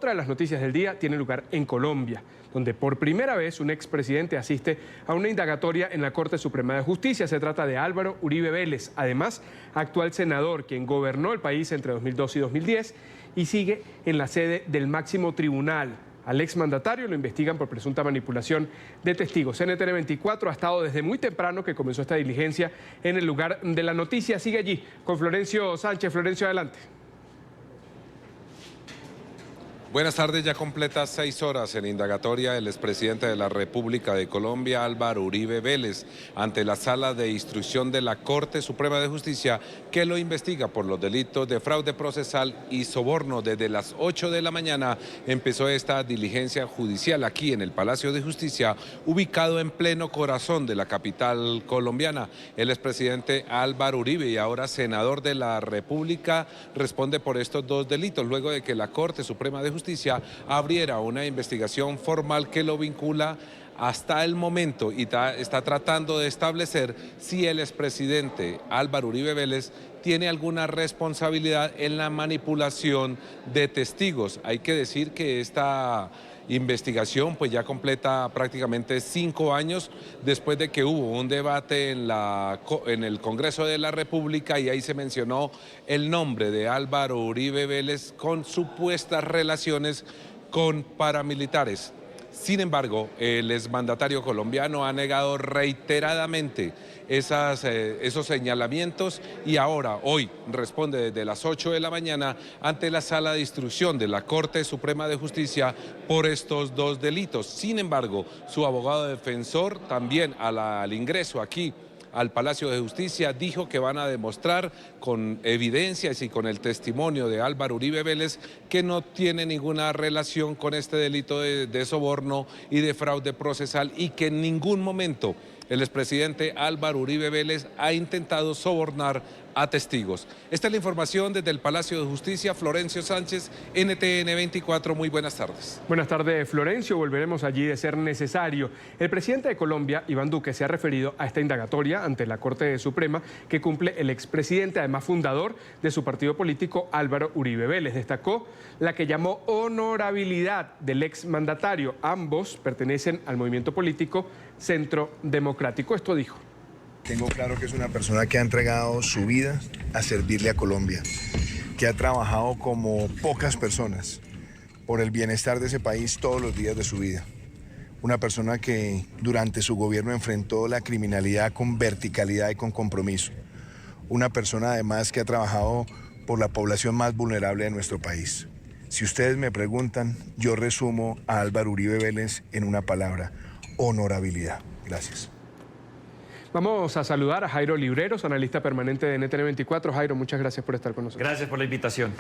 Otra de las noticias del día tiene lugar en Colombia, donde por primera vez un expresidente asiste a una indagatoria en la Corte Suprema de Justicia. Se trata de Álvaro Uribe Vélez, además actual senador, quien gobernó el país entre 2002 y 2010 y sigue en la sede del máximo tribunal. Al exmandatario lo investigan por presunta manipulación de testigos. NTN 24 ha estado desde muy temprano que comenzó esta diligencia en el lugar de la noticia. Sigue allí con Florencio Sánchez. Florencio, adelante. Buenas tardes, ya completa 6 horas en indagatoria el expresidente de la República de Colombia, Álvaro Uribe Vélez, ante la Sala de Instrucción de la Corte Suprema de Justicia, que lo investiga por los delitos de fraude procesal y soborno. Desde las 8 de la mañana empezó esta diligencia judicial aquí en el Palacio de Justicia, ubicado en pleno corazón de la capital colombiana. El expresidente Álvaro Uribe, y ahora senador de la República, responde por estos 2 delitos, luego de que la Corte Suprema de Justicia abriera una investigación formal que lo vincula hasta el momento y está tratando de establecer si el expresidente Álvaro Uribe Vélez tiene alguna responsabilidad en la manipulación de testigos. Hay que decir que esta investigación pues ya completa prácticamente 5 años después de que hubo un debate en el Congreso de la República, y ahí se mencionó el nombre de Álvaro Uribe Vélez con supuestas relaciones con paramilitares. Sin embargo, el exmandatario colombiano ha negado reiteradamente esos señalamientos, y ahora, hoy, responde desde las 8 de la mañana ante la Sala de Instrucción de la Corte Suprema de Justicia por estos 2 delitos. Sin embargo, su abogado defensor también al ingreso aquí al Palacio de Justicia dijo que van a demostrar con evidencias y con el testimonio de Álvaro Uribe Vélez que no tiene ninguna relación con este delito de soborno y de fraude procesal, y que en ningún momento el expresidente Álvaro Uribe Vélez ha intentado sobornar a testigos. Esta es la información desde el Palacio de Justicia. Florencio Sánchez, NTN 24, muy buenas tardes. Buenas tardes, Florencio. Volveremos allí de ser necesario. El presidente de Colombia, Iván Duque, se ha referido a esta indagatoria ante la Corte Suprema que cumple el expresidente, además fundador de su partido político, Álvaro Uribe Vélez. Destacó la que llamó honorabilidad del exmandatario. Ambos pertenecen al movimiento político Centro Democrático. Esto dijo. Tengo claro que es una persona que ha entregado su vida a servirle a Colombia, que ha trabajado como pocas personas por el bienestar de ese país todos los días de su vida. Una persona que durante su gobierno enfrentó la criminalidad con verticalidad y con compromiso. Una persona además que ha trabajado por la población más vulnerable de nuestro país. Si ustedes me preguntan, yo resumo a Álvaro Uribe Vélez en una palabra: honorabilidad. Gracias. Vamos a saludar a Jairo Libreros, analista permanente de NTN 24. Jairo, muchas gracias por estar con nosotros. Gracias por la invitación.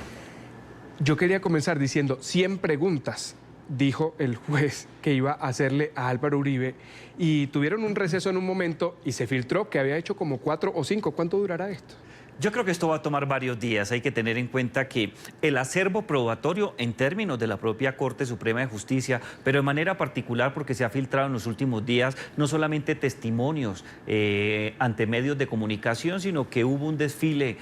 Yo quería comenzar diciendo 100 preguntas, dijo el juez que iba a hacerle a Álvaro Uribe, y tuvieron un receso en un momento y se filtró que había hecho como 4 o 5. ¿Cuánto durará esto? Yo creo que esto va a tomar varios días. Hay que tener en cuenta que el acervo probatorio en términos de la propia Corte Suprema de Justicia, pero de manera particular porque se ha filtrado en los últimos días no solamente testimonios ante medios de comunicación, sino que hubo un desfile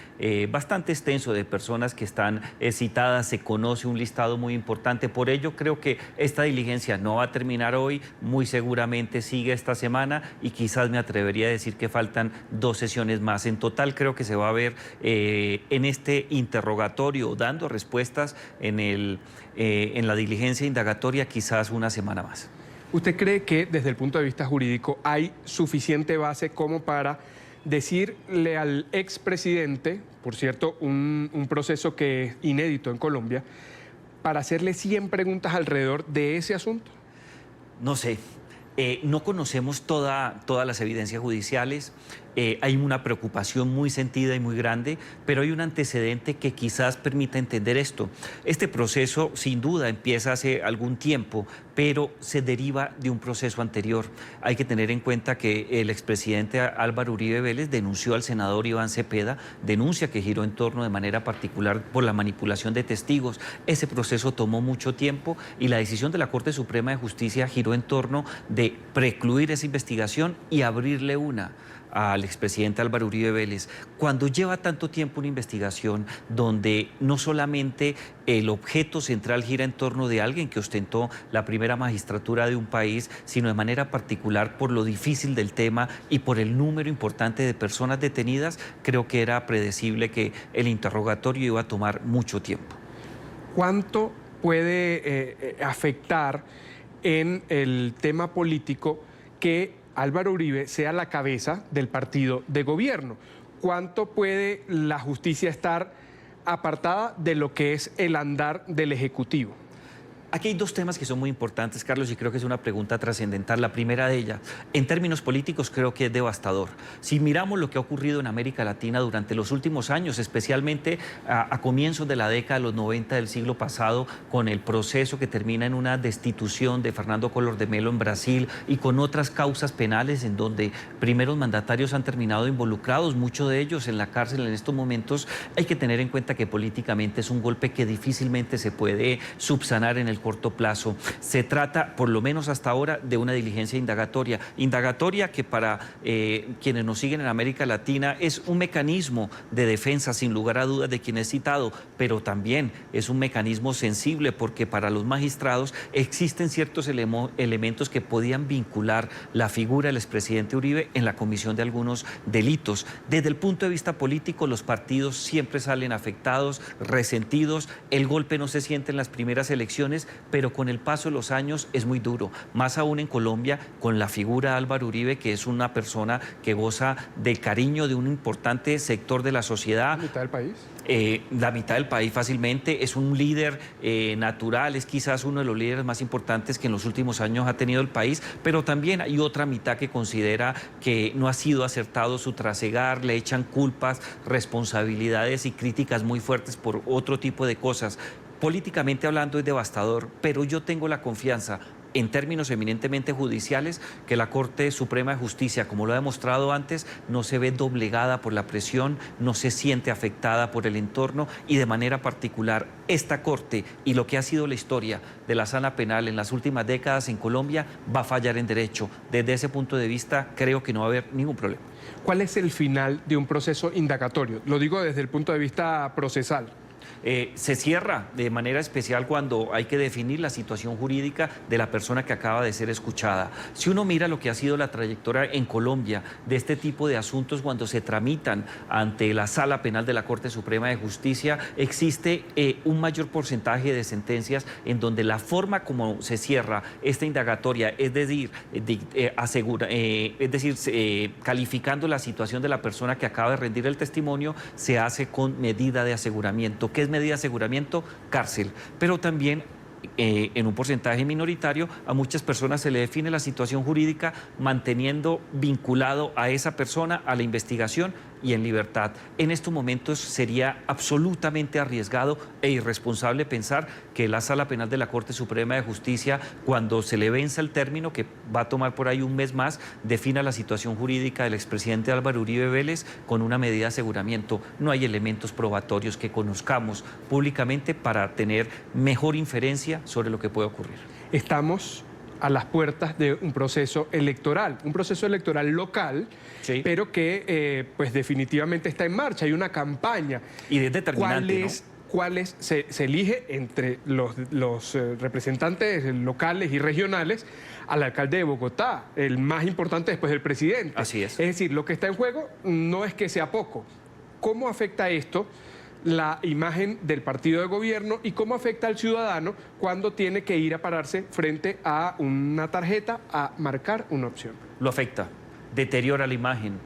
bastante extenso de personas que están citadas, se conoce un listado muy importante. Por ello creo que esta diligencia no va a terminar hoy, muy seguramente sigue esta semana, y quizás me atrevería a decir que faltan 2 sesiones más. En total creo que se va a ver en este interrogatorio, dando respuestas en la diligencia indagatoria, quizás una semana más. ¿Usted cree que desde el punto de vista jurídico hay suficiente base como para decirle al expresidente, por cierto, un proceso que es inédito en Colombia, para hacerle 100 preguntas alrededor de ese asunto? No sé. No conocemos todas las evidencias judiciales. Hay una preocupación muy sentida y muy grande, pero hay un antecedente que quizás permita entender esto. Este proceso, sin duda, empieza hace algún tiempo, pero se deriva de un proceso anterior. Hay que tener en cuenta que el expresidente Álvaro Uribe Vélez denunció al senador Iván Cepeda, denuncia que giró en torno de manera particular por la manipulación de testigos. Ese proceso tomó mucho tiempo y la decisión de la Corte Suprema de Justicia giró en torno de precluir esa investigación y abrirle una al expresidente Álvaro Uribe Vélez. Cuando lleva tanto tiempo una investigación donde no solamente el objeto central gira en torno de alguien que ostentó la primera magistratura de un país, sino de manera particular por lo difícil del tema y por el número importante de personas detenidas, creo que era predecible que el interrogatorio iba a tomar mucho tiempo. ¿Cuánto puede afectar en el tema político que Álvaro Uribe sea la cabeza del partido de gobierno? ¿Cuánto puede la justicia estar apartada de lo que es el andar del Ejecutivo? Aquí hay dos temas que son muy importantes, Carlos, y creo que es una pregunta trascendental. La primera de ellas, en términos políticos, creo que es devastador. Si miramos lo que ha ocurrido en América Latina durante los últimos años, especialmente a comienzos de la década de los 90 del siglo pasado, con el proceso que termina en una destitución de Fernando Collor de Mello en Brasil y con otras causas penales en donde primeros mandatarios han terminado involucrados, muchos de ellos en la cárcel en estos momentos, hay que tener en cuenta que políticamente es un golpe que difícilmente se puede subsanar en el corto plazo. Se trata, por lo menos hasta ahora, de una diligencia indagatoria que para quienes nos siguen en América Latina es un mecanismo de defensa, sin lugar a dudas, de quien he citado, pero también es un mecanismo sensible porque para los magistrados existen ciertos elementos que podían vincular la figura del expresidente Uribe en la comisión de algunos delitos. Desde el punto de vista político, los partidos siempre salen afectados, resentidos, el golpe no se siente en las primeras elecciones, pero con el paso de los años es muy duro, más aún en Colombia con la figura de Álvaro Uribe, que es una persona que goza del cariño de un importante sector de la sociedad. ¿La mitad del país? La mitad del país fácilmente, es un líder natural, es quizás uno de los líderes más importantes que en los últimos años ha tenido el país, pero también hay otra mitad que considera que no ha sido acertado su trasegar, le echan culpas, responsabilidades y críticas muy fuertes por otro tipo de cosas. Políticamente hablando es devastador, pero yo tengo la confianza en términos eminentemente judiciales que la Corte Suprema de Justicia, como lo ha demostrado antes, no se ve doblegada por la presión, no se siente afectada por el entorno y de manera particular esta Corte y lo que ha sido la historia de la sala penal en las últimas décadas en Colombia va a fallar en derecho. Desde ese punto de vista creo que no va a haber ningún problema. ¿Cuál es el final de un proceso indagatorio? Lo digo desde el punto de vista procesal. Se cierra de manera especial cuando hay que definir la situación jurídica de la persona que acaba de ser escuchada. Si uno mira lo que ha sido la trayectoria en Colombia de este tipo de asuntos cuando se tramitan ante la Sala Penal de la Corte Suprema de Justicia, existe un mayor porcentaje de sentencias en donde la forma como se cierra esta indagatoria, es decir, calificando la situación de la persona que acaba de rendir el testimonio, se hace con medida de aseguramiento. ¿Qué es medida de aseguramiento? Cárcel. Pero también en un porcentaje minoritario a muchas personas se le define la situación jurídica manteniendo vinculado a esa persona a la investigación y en libertad. En estos momentos sería absolutamente arriesgado e irresponsable pensar que la Sala Penal de la Corte Suprema de Justicia, cuando se le venza el término, que va a tomar por ahí un mes más, defina la situación jurídica del expresidente Álvaro Uribe Vélez con una medida de aseguramiento. No hay elementos probatorios que conozcamos públicamente para tener mejor inferencia sobre lo que puede ocurrir. Estamos a las puertas de un proceso electoral local, sí, pero que pues definitivamente está en marcha. Hay una campaña. Y es determinante, ¿Cuáles se elige entre los representantes locales y regionales al alcalde de Bogotá, el más importante después del presidente? Así es. Es decir, lo que está en juego no es que sea poco. ¿Cómo afecta esto la imagen del partido de gobierno y cómo afecta al ciudadano cuando tiene que ir a pararse frente a una tarjeta a marcar una opción? Lo afecta, deteriora la imagen.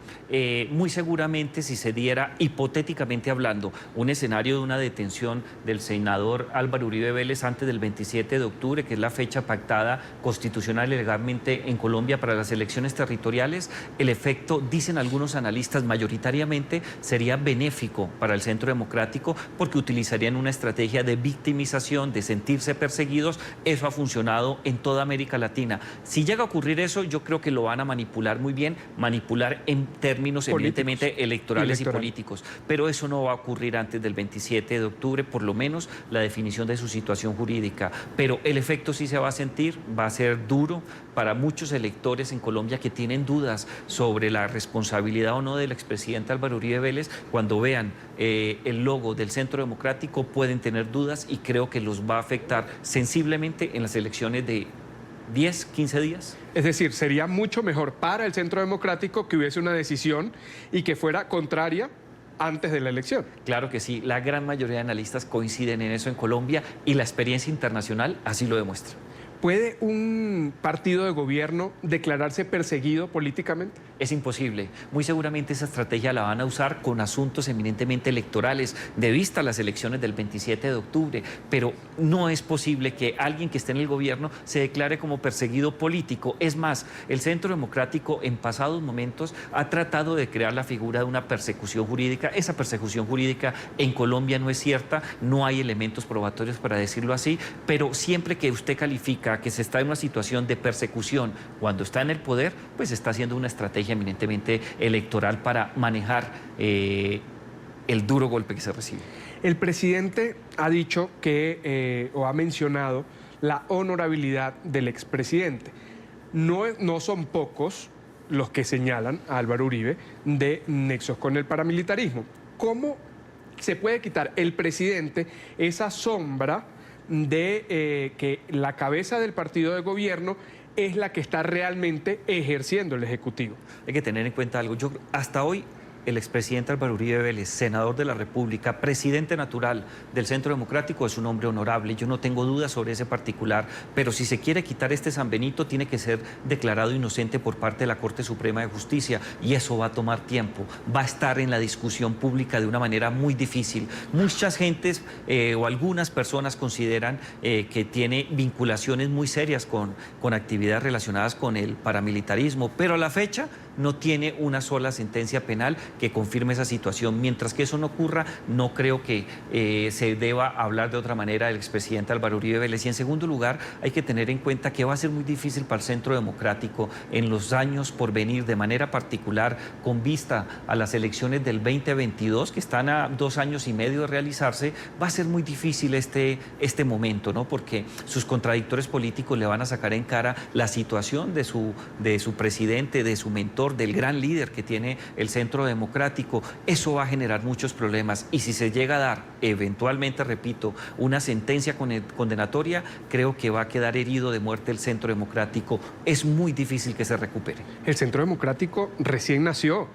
Muy seguramente si se diera, hipotéticamente hablando, un escenario de una detención del senador Álvaro Uribe Vélez antes del 27 de octubre, que es la fecha pactada constitucional y legalmente en Colombia para las elecciones territoriales, el efecto, dicen algunos analistas, mayoritariamente sería benéfico para el Centro Democrático porque utilizarían una estrategia de victimización, de sentirse perseguidos. Eso ha funcionado en toda América Latina. Si llega a ocurrir eso, yo creo que lo van a manipular muy bien también manipular en términos evidentemente electorales y políticos. Pero eso no va a ocurrir antes del 27 de octubre, por lo menos la definición de su situación jurídica. Pero el efecto sí se va a sentir, va a ser duro para muchos electores en Colombia que tienen dudas sobre la responsabilidad o no del expresidente Álvaro Uribe Vélez. Cuando vean el logo del Centro Democrático pueden tener dudas y creo que los va a afectar sensiblemente en las elecciones de 10, 15 días. Es decir, sería mucho mejor para el Centro Democrático que hubiese una decisión y que fuera contraria antes de la elección. Claro que sí, la gran mayoría de analistas coinciden en eso en Colombia y la experiencia internacional así lo demuestra. ¿Puede un partido de gobierno declararse perseguido políticamente? Es imposible. Muy seguramente esa estrategia la van a usar con asuntos eminentemente electorales, de vista a las elecciones del 27 de octubre, pero no es posible que alguien que esté en el gobierno se declare como perseguido político. Es más, el Centro Democrático en pasados momentos ha tratado de crear la figura de una persecución jurídica. Esa persecución jurídica en Colombia no es cierta, no hay elementos probatorios para decirlo así, pero siempre que usted califica que se está en una situación de persecución cuando está en el poder, pues está haciendo una estrategia eminentemente electoral para manejar el duro golpe que se recibe. El presidente ha dicho que, o ha mencionado, la honorabilidad del expresidente. No son pocos los que señalan a Álvaro Uribe de nexos con el paramilitarismo. ¿Cómo se puede quitar el presidente esa sombra de que la cabeza del partido de gobierno es la que está realmente ejerciendo el Ejecutivo? Hay que tener en cuenta algo. Hasta hoy, el expresidente Álvaro Uribe Vélez, senador de la República, presidente natural del Centro Democrático, es un hombre honorable. Yo no tengo dudas sobre ese particular, pero si se quiere quitar este San Benito, tiene que ser declarado inocente por parte de la Corte Suprema de Justicia, y eso va a tomar tiempo. Va a estar en la discusión pública de una manera muy difícil. Muchas gentes o algunas personas consideran que tiene vinculaciones muy serias con actividades relacionadas con el paramilitarismo, pero a la fecha no tiene una sola sentencia penal que confirme esa situación. Mientras que eso no ocurra, no creo que se deba hablar de otra manera del expresidente Álvaro Uribe Vélez. Y en segundo lugar, hay que tener en cuenta que va a ser muy difícil para el Centro Democrático en los años por venir, de manera particular con vista a las elecciones del 2022, que están a 2 años y medio de realizarse. Va a ser muy difícil este momento, ¿no? Porque sus contradictores políticos le van a sacar en cara la situación de su presidente, de su mentor, del gran líder que tiene el Centro Democrático. Eso va a generar muchos problemas, y si se llega a dar eventualmente, repito, una sentencia condenatoria, creo que va a quedar herido de muerte el Centro Democrático. Es muy difícil que se recupere. El Centro Democrático recién nació.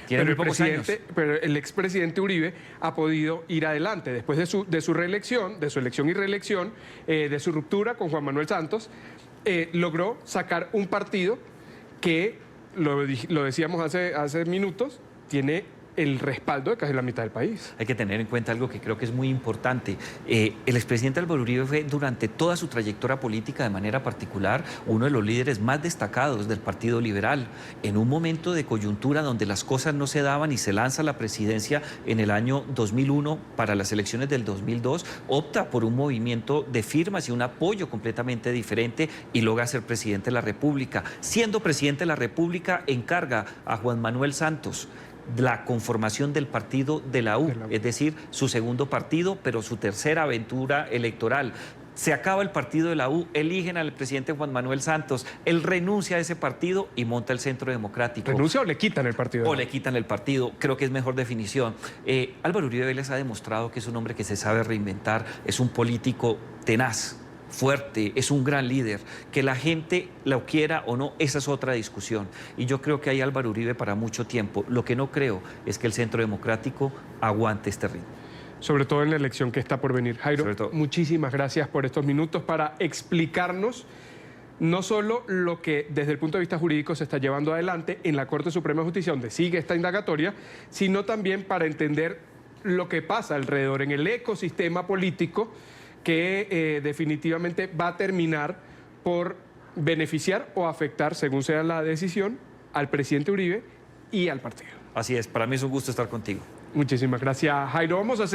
Tiene muy pocos años. Pero el expresidente Uribe ha podido ir adelante después de su reelección, de su elección y reelección, de su ruptura con Juan Manuel Santos. Logró sacar un partido que, lo decíamos hace minutos, tiene el respaldo de casi la mitad del país. Hay que tener en cuenta algo que creo que es muy importante. El expresidente Álvaro Uribe fue durante toda su trayectoria política, de manera particular, uno de los líderes más destacados del Partido Liberal. En un momento de coyuntura donde las cosas no se daban y se lanza a la presidencia en el año 2001 para las elecciones del 2002, opta por un movimiento de firmas y un apoyo completamente diferente y logra ser presidente de la República. Siendo presidente de la República, encarga a Juan Manuel Santos la conformación del partido de la U, es decir, su segundo partido, pero su tercera aventura electoral. Se acaba el partido de la U, eligen al presidente Juan Manuel Santos, él renuncia a ese partido y monta el Centro Democrático. ¿Renuncia o le quitan el partido? O le quitan el partido, creo que es mejor definición. Álvaro Uribe Vélez ha demostrado que es un hombre que se sabe reinventar, es un político tenaz, fuerte, es un gran líder. Que la gente lo quiera o no, esa es otra discusión. Y yo creo que hay Álvaro Uribe para mucho tiempo. Lo que no creo es que el Centro Democrático aguante este ritmo. Sobre todo en la elección que está por venir. Jairo, muchísimas gracias por estos minutos para explicarnos no solo lo que desde el punto de vista jurídico se está llevando adelante en la Corte Suprema de Justicia, donde sigue esta indagatoria, sino también para entender lo que pasa alrededor en el ecosistema político que definitivamente va a terminar por beneficiar o afectar, según sea la decisión, al presidente Uribe y al partido. Así es, para mí es un gusto estar contigo. Muchísimas gracias, Jairo. Vamos a